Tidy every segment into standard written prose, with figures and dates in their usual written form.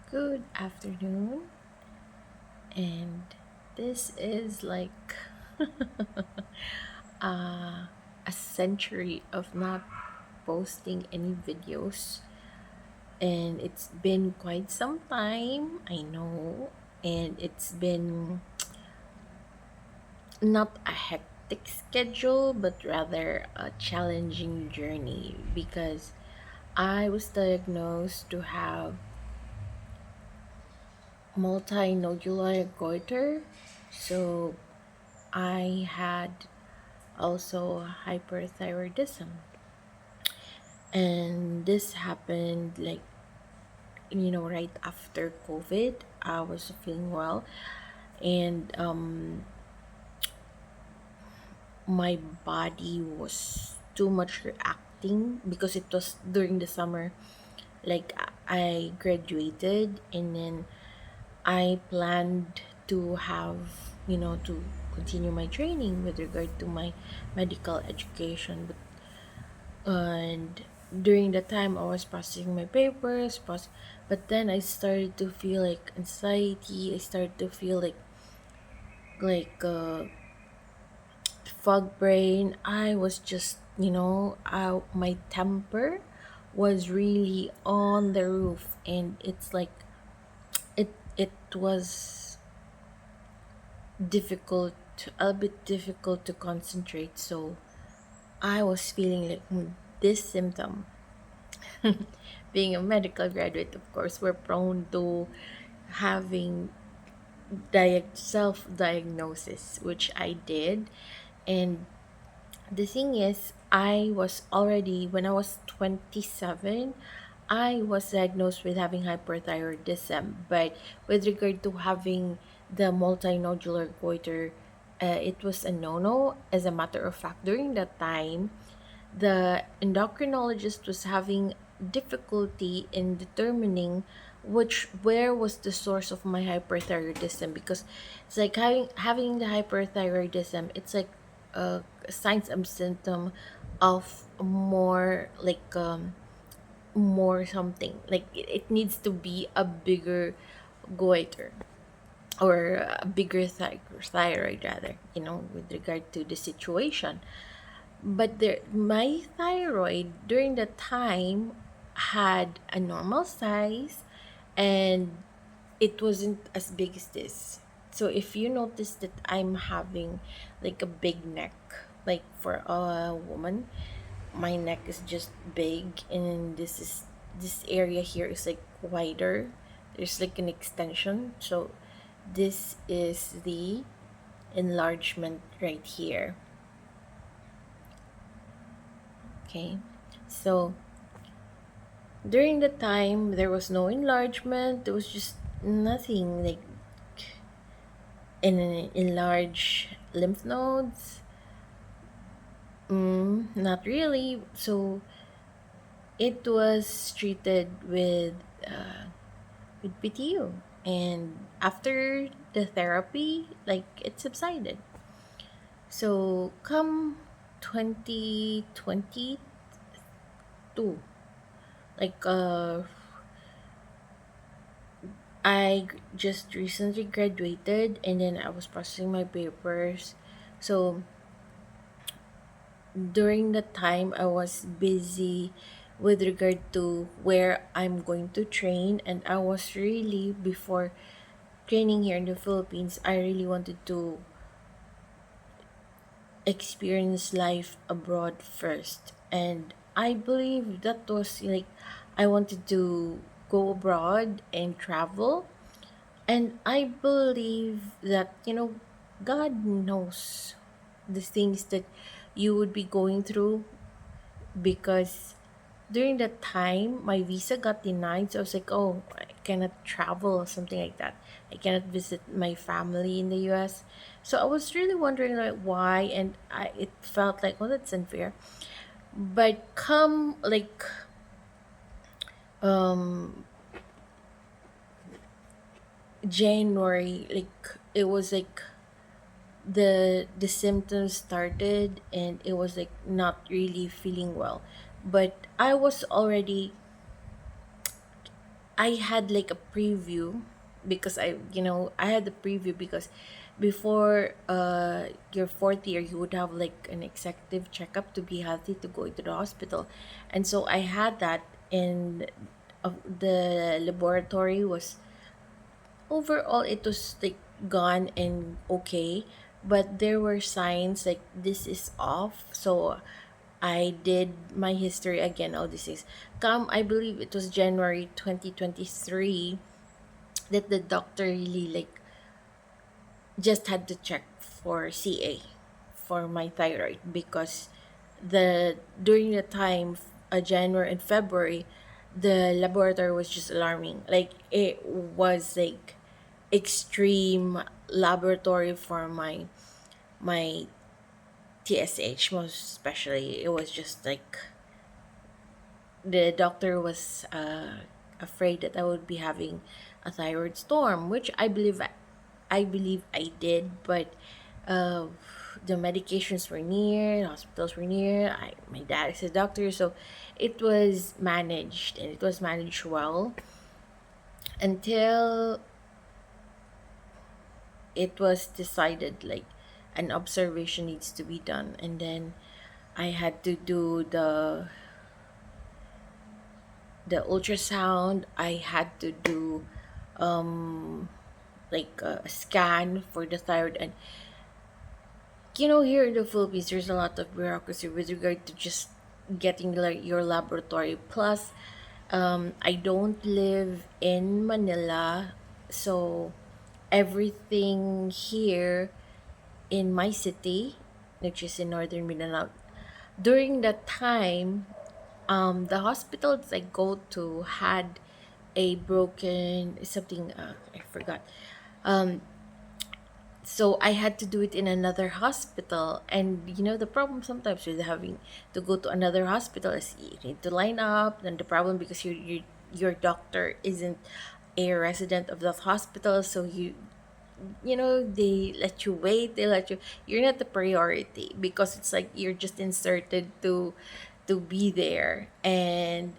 Good afternoon, and this is like a century of not posting any videos, and it's been quite some time, I know, and it's been not a hectic schedule, but rather a challenging journey because I was diagnosed to have multinodular goiter. So I had also hyperthyroidism, and this happened like right after COVID. I was feeling well, and my body was too much reacting because it was during the summer. Like I graduated, and then I planned to have to continue my training with regard to my medical education. And during the time I was processing my papers, but then I started to feel like anxiety. I started to feel like fog brain. I was just my temper was really on the roof, and it's like it was difficult, a bit difficult to concentrate. So I was feeling like this symptom. Being a medical graduate, of course, we're prone to having self-diagnosis, which I did. And the thing is, I was already, when I was 27, I was diagnosed with having hyperthyroidism. But with regard to having the multinodular goiter, it was a no-no. As a matter of fact, during that time, the endocrinologist was having difficulty in determining where was the source of my hyperthyroidism, because it's like having the hyperthyroidism, it's like a signs and symptom of more something, like it needs to be a bigger goiter, or a bigger thyroid rather, with regard to the situation. But my thyroid during that time had a normal size, and it wasn't as big as this. So if you notice that I'm having like a big neck, like for a woman, my neck is just big, and this area here is like wider. There's like an extension. So this is the enlargement right here. Okay. So during the time, there was no enlargement. There was just nothing like in enlarged lymph nodes. Not really. So it was treated with PTU, and after the therapy, like it subsided. So come 2022, like just recently graduated, and then I was processing my papers. So during the time I was busy with regard to where I'm going to train, and I was really, before training here in the Philippines, I really wanted to experience life abroad first. And I believe that was like I wanted to go abroad and travel. And I believe that, God knows the things that you would be going through, because during that time, my visa got denied. So I was like, oh, I cannot travel or something like that. I cannot visit my family in the US. So I was really wondering like why, and it felt like, well, that's unfair. But come like um January, like it was like the symptoms started, and it was like not really feeling well. But I was already I had like a preview because I had the preview because before your fourth year you would have like an executive checkup to be healthy to go into the hospital. And so I had that, and the laboratory was overall it was like gone and okay, but there were signs like this is off. So I did my history again, all these things. Come, I believe it was January 2023 that the doctor really like just had to check for CA for my thyroid, because the during the time, January and February, the laboratory was just alarming. Like it was like extreme laboratory for my TSH, most especially. It was just like the doctor was afraid that I would be having a thyroid storm, which I believe I did, but uh, the medications were near, hospitals were near. My dad is a doctor, so it was managed, and it was managed well until it was decided like an observation needs to be done, and then I had to do the ultrasound. I had to do like a scan for the thyroid. And here in the Philippines there's a lot of bureaucracy with regard to just getting like your laboratory. Plus I don't live in Manila, so everything here in my city, which is in northern Mindanao, during that time, the hospitals I go to had a broken something. I forgot. So I had to do it in another hospital, and the problem sometimes with having to go to another hospital is you need to line up. And the problem, because your doctor isn't a resident of that hospital, so they let you wait, you're not the priority, because it's like you're just inserted to be there. And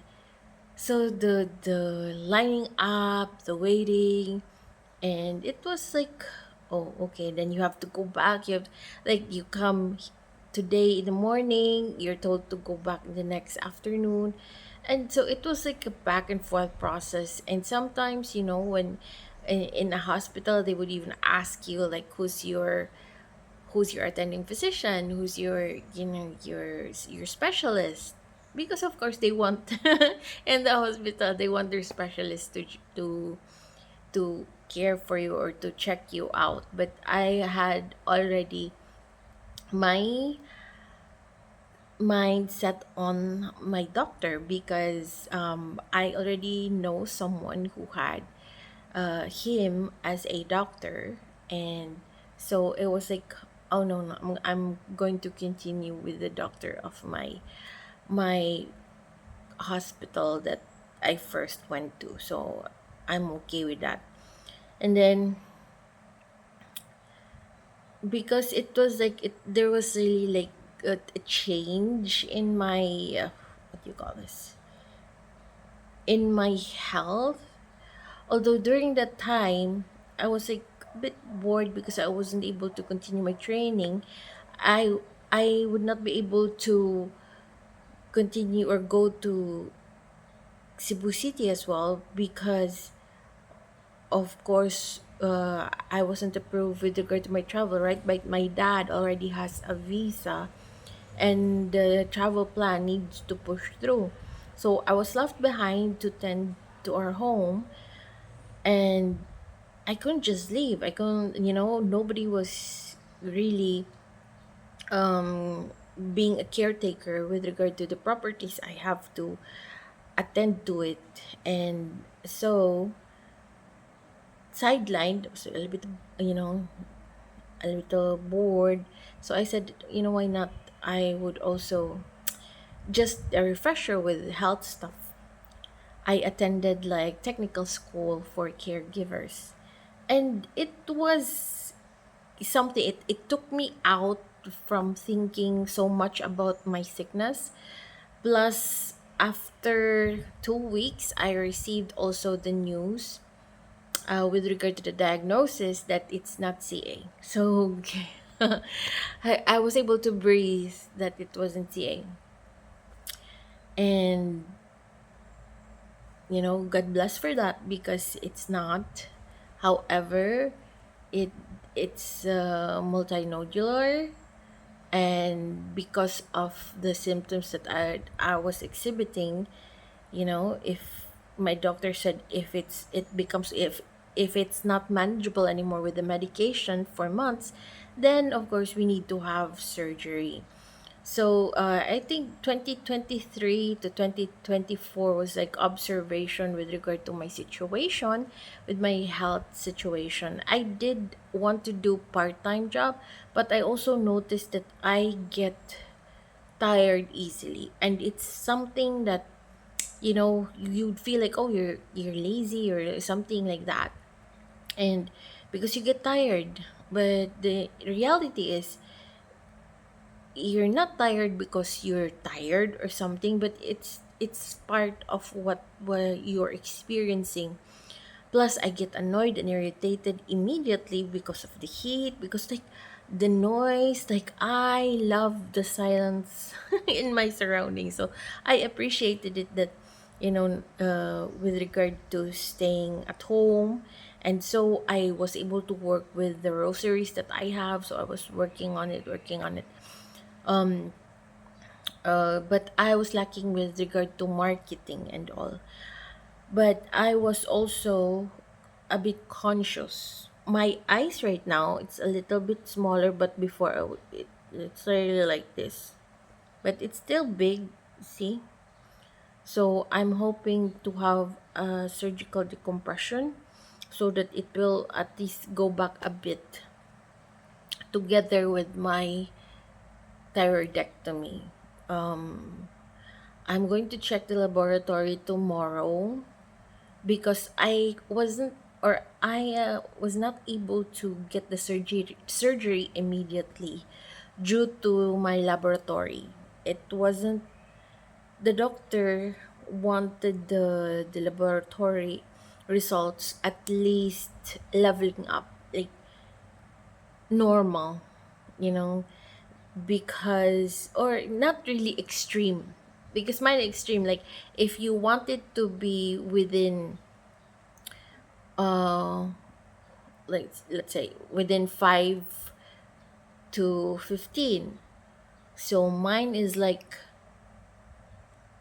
so the lining up, the waiting, and it was like, oh, okay, then you have to go back. You come today in the morning, you're told to go back in the next afternoon. And so it was like a back and forth process. And sometimes, when in a hospital, they would even ask you like who's your attending physician, who's your specialist, because of course they want in the hospital they want their specialist to care for you or to check you out. But I had already my mind set on my doctor, because I already know someone who had him as a doctor. And so it was like, oh no, no, I'm going to continue with the doctor of my hospital that I first went to. So I'm okay with that. And then, because it was like there was really like a change in my what do you call this, in my health. Although during that time I was like a bit bored because I wasn't able to continue my training. I i would not be able to continue or go to Cebu City as well, because of course I wasn't approved with regard to my travel, right? But my dad already has a visa, and the travel plan needs to push through. So I was left behind to tend to our home, and I couldn't just leave. I couldn't, nobody was really being a caretaker with regard to the properties. I have to attend to it. And so, sidelined, was a little bit, you know, a little bored. So I said, why not? I would also just a refresher with health stuff. I attended like technical school for caregivers. And it was something, it took me out from thinking so much about my sickness. Plus, after 2 weeks, I received also the news with regard to the diagnosis that it's not CA. So I was able to breathe that it wasn't CA. And, God bless for that because it's not. However, it it's multinodular, and because of the symptoms that I was exhibiting, if my doctor said if it's not manageable anymore with the medication for months, then of course we need to have surgery. So I think 2023 to 2024 was like observation with regard to my situation, with my health situation. I did want to do part-time job, but I also noticed that I get tired easily, and it's something that you'd feel like, oh, you're lazy or something like that, and because you get tired. But the reality is you're not tired because you're tired or something, but it's part of what you're experiencing. Plus, I get annoyed and irritated immediately because of the heat, because like the noise, like I love the silence in my surroundings. So I appreciated it that, with regard to staying at home. And so I was able to work with the rosaries that I have. So I was working on it. But I was lacking with regard to marketing and all. But I was also a bit conscious. My eyes right now, it's a little bit smaller, but before it's really like this. But it's still big, see? So I'm hoping to have a surgical decompression so that it will at least go back a bit together with my thyroidectomy. I'm going to check the laboratory tomorrow because I was not able to get the surgery immediately due to my laboratory. It wasn't The doctor wanted the laboratory results at least leveling up, like normal, you know, because or not really extreme, because mine extreme, like if you want it to be within uh like let's say within 5 to 15. So mine is like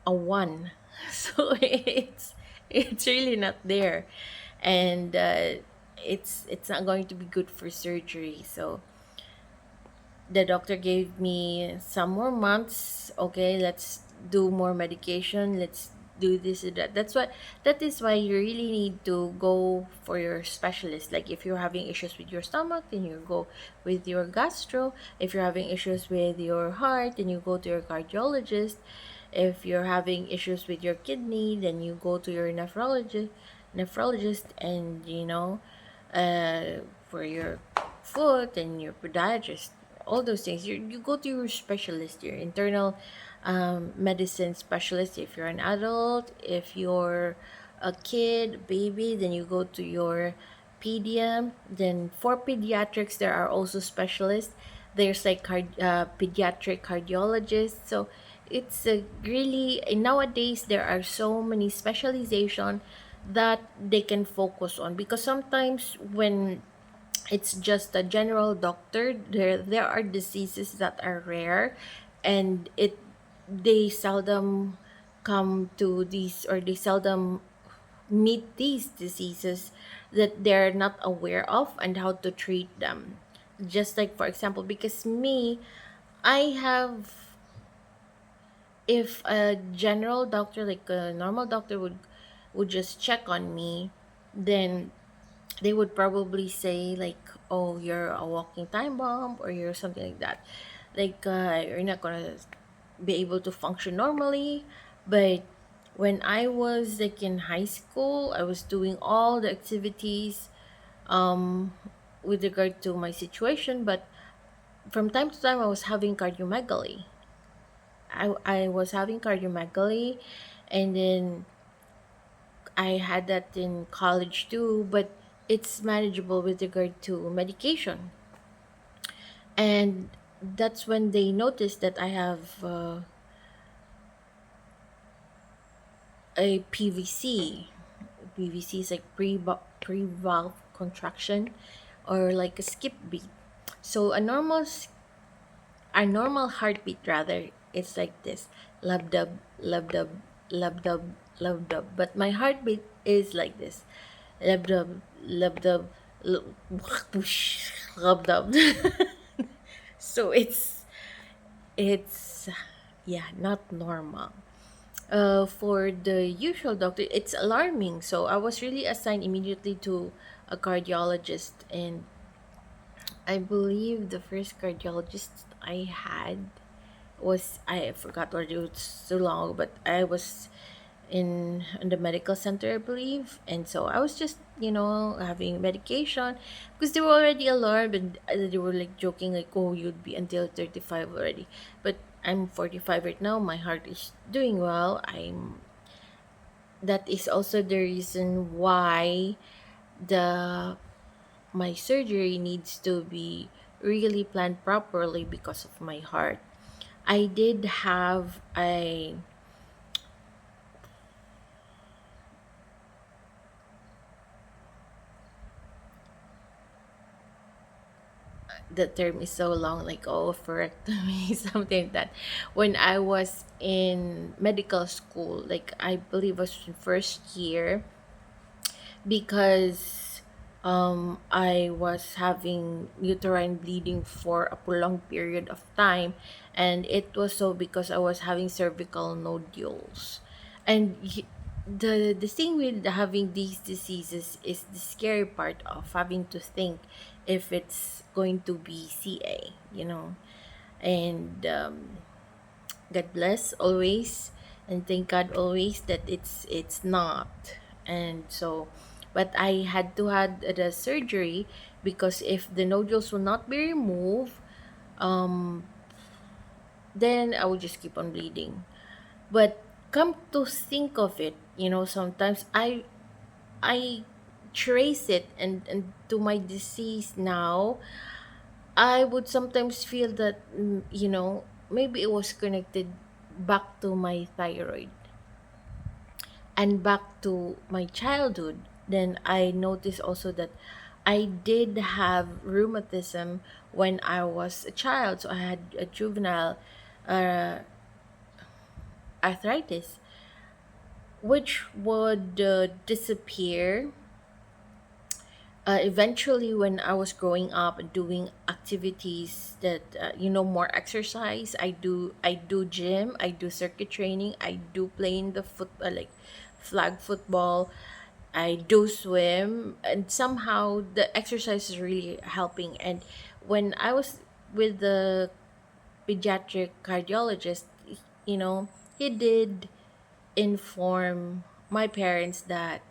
a 1. So it's really not there. And it's not going to be good for surgery. So the doctor gave me some more months. Okay, let's do more medication. Let's do this and that. That is why you really need to go for your specialist. Like if you're having issues with your stomach, then you go with your gastro. If you're having issues with your heart, then you go to your cardiologist. If you're having issues with your kidney, then you go to your nephrologist, and for your foot and your podiatrist, all those things. You go to your specialist, your internal medicine specialist. If you're an adult, if you're a kid, baby, then you go to your pedium. Then for pediatrics, there are also specialists. There's like pediatric cardiologists. So it's really nowadays there are so many specialization that they can focus on, because sometimes when it's just a general doctor, there are diseases that are rare, and it they seldom come to these, or they seldom meet these diseases that they're not aware of and how to treat them. Just like for example, because me, I have, if a general doctor, like a normal doctor, would just check on me, then they would probably say like, oh, you're a walking time bomb, or you're something like that, like you're not gonna be able to function normally. But when I was like in high school, I was doing all the activities with regard to my situation, but from time to time I was having cardiomegaly. I was having cardiomegaly, and then I had that in college too, but it's manageable with regard to medication. And that's when they noticed that I have a PVC. PVC is like pre-valve contraction, or like a skip beat. So a normal heartbeat rather, it's like this: love dub, love dub, love dub, love dub. But my heartbeat is like this: love dub, love dub, whoosh, love dub. So it's yeah, not normal. For the usual doctor, it's alarming. So I was really assigned immediately to a cardiologist, and I believe the first cardiologist I had was, I forgot what it was, so long, but I was in the medical center, I believe, and so I was just having medication because they were already alarmed, and they were like joking like, oh, you'd be until 35 already, but I'm 45 right now. My heart is doing well. I'm That is also the reason why the my surgery needs to be really planned properly because of my heart. I did have a the term is so long, like, oh, me something like that. When I was in medical school, like I believe was in first year, because I was having uterine bleeding for a prolonged period of time, and it was so because I was having cervical nodules. And the thing with having these diseases is the scary part of having to think if it's going to be CA, and God bless always, and thank God always that it's not. And so, but I had to had the surgery because if the nodules will not be removed, um, then I would just keep on bleeding. But come to think of it, sometimes I trace it and to my disease now. I would sometimes feel that maybe it was connected back to my thyroid and back to my childhood. Then I noticed also that I did have rheumatism when I was a child. So I had a juvenile uh, arthritis, which would disappear eventually when I was growing up and doing activities that more exercise. I do gym, I do circuit training, I do play in the foot like flag football, I do swim, and somehow the exercise is really helping. And when I was with the pediatric cardiologist, you know, he did inform my parents that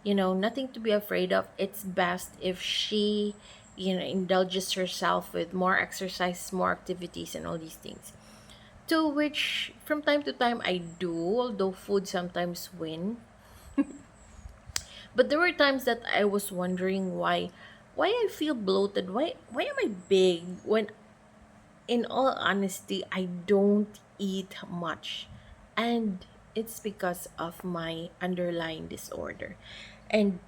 nothing to be afraid of. It's best if she indulges herself with more exercise, more activities, and all these things, to which from time to time I do, although food sometimes win. But there were times that I was wondering why I feel bloated, why am I big, when in all honesty, I don't eat much. And it's because of my underlying disorder. And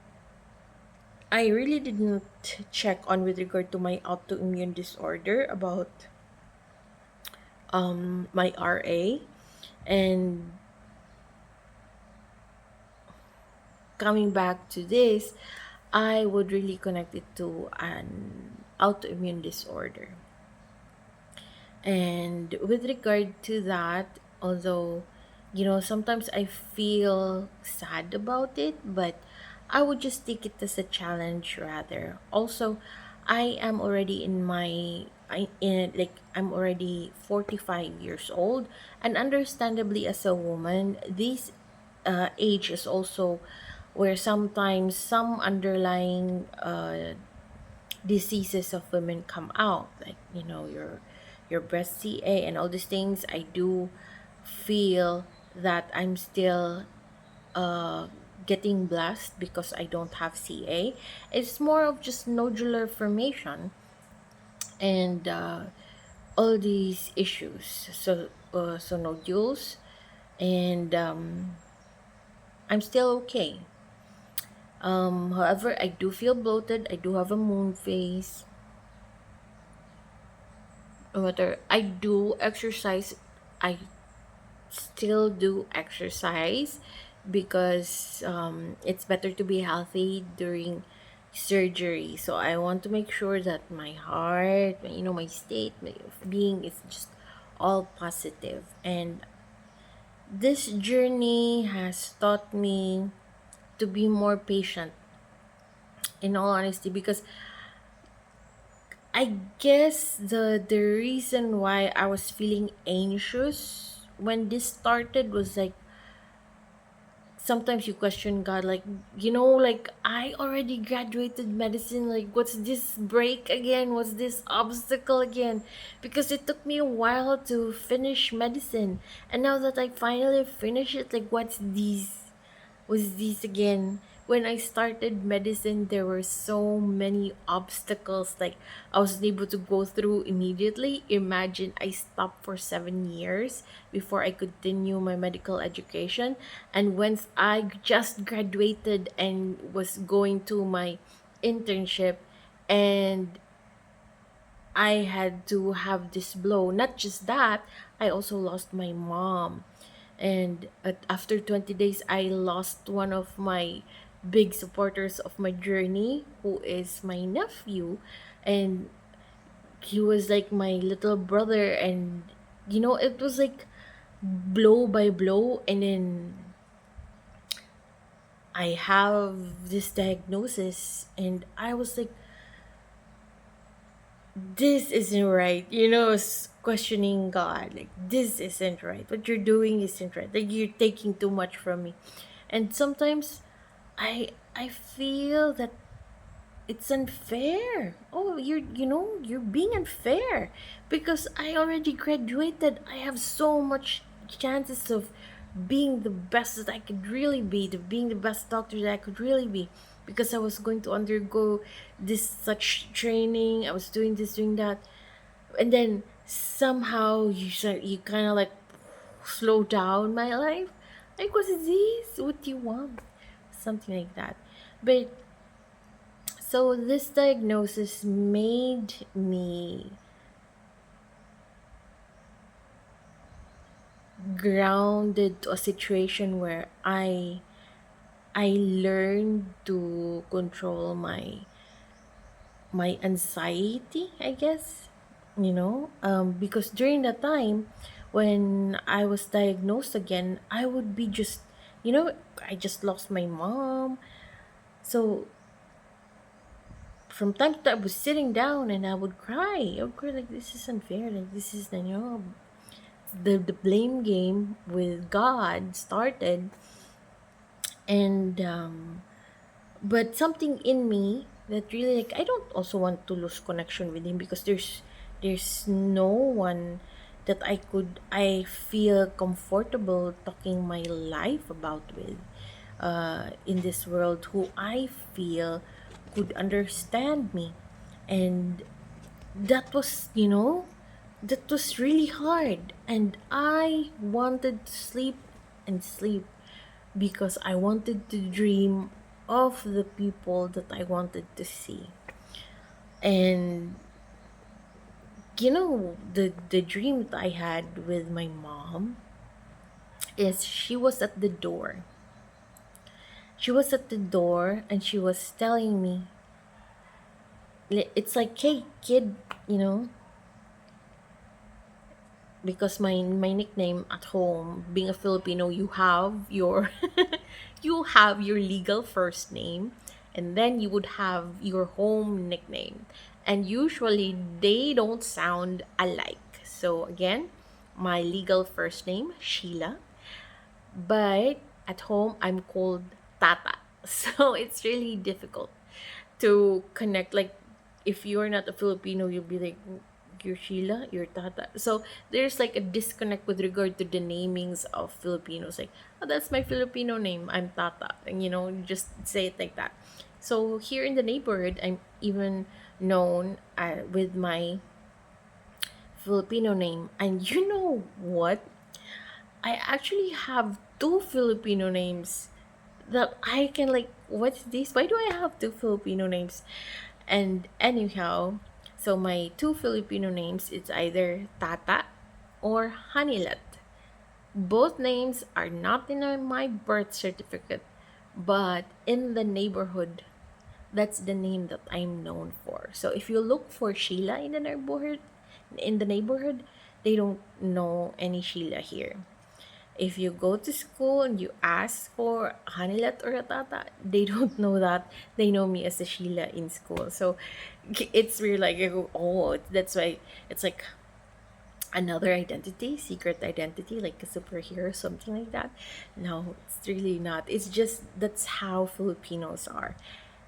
I really didn't check on with regard to my autoimmune disorder about my RA. And coming back to this, I would really connect it to an autoimmune disorder. And with regard to that, although, sometimes I feel sad about it, but I would just take it as a challenge rather. Also, I am already I'm already 45 years old, and understandably as a woman, this age is also where sometimes some underlying diseases of women come out, like your breast CA and all these things. I do feel that I'm still uh, getting blessed because I don't have CA. It's more of just nodular formation and all these issues. So nodules, and I'm still okay. However, I do feel bloated. I do have a moon face. No matter, I do exercise. I still do exercise because it's better to be healthy during surgery. So I want to make sure that my heart, my state of being is just all positive. And this journey has taught me to be more patient, in all honesty, because I guess the reason why I was feeling anxious when this started was like, sometimes you question God, like, like, I already graduated medicine. Like, what's this break again? What's this obstacle again? Because it took me a while to finish medicine. And now that I finally finish it, like, what's these? Was this again? When I started medicine, there were so many obstacles. Like, I wasn't able to go through immediately. Imagine I stopped for 7 years before I continue my medical education. And once I just graduated and was going to my internship, and I had to have this blow. Not just that, I also lost my mom. And after 20 days, I lost one of my big supporters of my journey, who is my nephew. And he was like my little brother. And, it was like blow by blow. And then I have this diagnosis, and I was like, this isn't right, questioning God, like, this isn't right, what you're doing isn't right, like, you're taking too much from me. And sometimes I feel that it's unfair. Oh, you're being unfair, because I already graduated. I have so much chances of being the best that I could really be, the being the best doctor that I could really be, because I was going to undergo this such training. I was doing this, doing that, and then somehow you kind of like slow down my life. Like, what's this? What do you want? Something like that. But so this diagnosis made me grounded to a situation where I learned to control my anxiety, I guess. Because during that time when I was diagnosed again, I would be just, I just lost my mom. So from time to time, I was sitting down and I would cry. I would cry like, this is unfair. Like, this is, the blame game with God started. And but something in me that really, like, I don't also want to lose connection with him, because there's no one that I feel comfortable talking my life about with, in this world, who I feel could understand me. And that was, that was really hard. And I wanted to sleep and sleep, because I wanted to dream of the people that I wanted to see. And, the dream that I had with my mom is, she was at the door. She was at the door and she was telling me, it's like, hey, kid, you know, because my nickname at home, being a Filipino, you have your you have your legal first name, and then you would have your home nickname, and usually they don't sound alike. So again, my legal first name, Sheila, but at home I'm called Tata. So it's really difficult to connect. Like, if you're not a Filipino, you'll be like, you're Sheila, you're Tata. So there's like a disconnect with regard to the namings of Filipinos. Like, oh, that's my Filipino name. I'm Tata, and you just say it like that. So here in the neighborhood, I'm even known with my Filipino name. And you know what? I actually have two Filipino names that I can like, what's this? Why do I have two Filipino names? And anyhow, so my two Filipino names, it's either Tata or Hanilat. Both names are not in my birth certificate, but in the neighborhood, that's the name that I'm known for. So if you look for Sheila in the neighborhood, they don't know any Sheila here. If you go to school and you ask for Hanilat or Atata, they don't know that. They know me as a Sheila in school. So it's weird. Like, I go, oh, that's why it's like another identity, secret identity, like a superhero, something like that. No, it's really not. It's just that's how Filipinos are.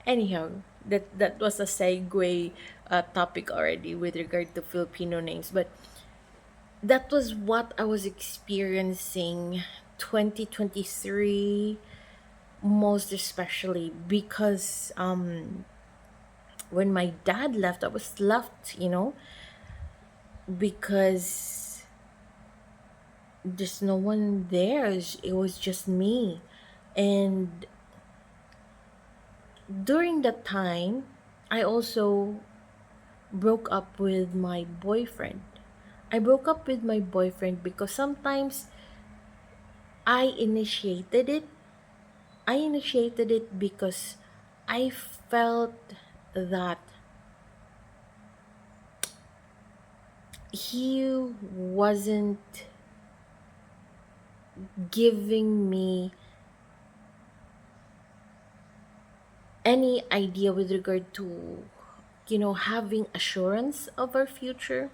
Anyhow, that was a segue topic already with regard to Filipino names, but that was what I was experiencing 2023, most especially because when my dad left, I was left, because there's no one there. It was just me. And during that time, I also broke up with my boyfriend. I broke up with my boyfriend because sometimes I initiated it. I initiated it because I felt that he wasn't giving me any idea with regard to, having assurance of our future.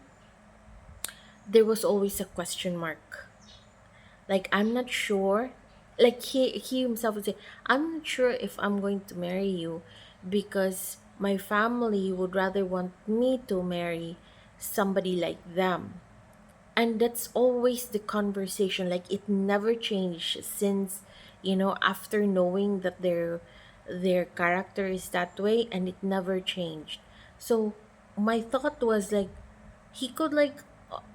There was always a question mark. Like, I'm not sure. Like, he himself would say, I'm not sure if I'm going to marry you because my family would rather want me to marry somebody like them. And that's always the conversation. Like, it never changed since, after knowing that their character is that way, and it never changed. So my thought was like, he could like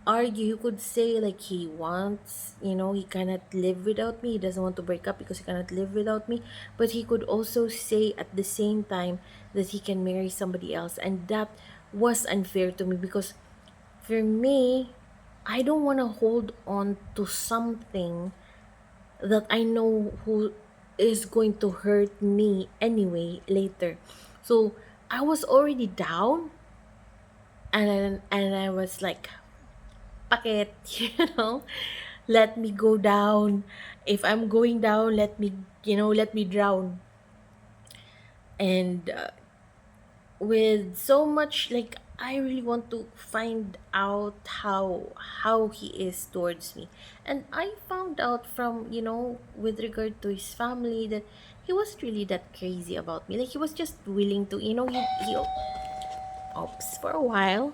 argue, he could say like he wants, he cannot live without me, he doesn't want to break up because he cannot live without me, but he could also say at the same time that he can marry somebody else. And that was unfair to me because for me, I don't want to hold on to something that I know who is going to hurt me anyway later. So I was already down, and I was like, "Pakit, you know, let me go down. If I'm going down, let me drown." And with so much, like, I really want to find out how he is towards me. And I found out from, with regard to his family, that he wasn't really that crazy about me. Like, he was just willing to, he oops, for a while.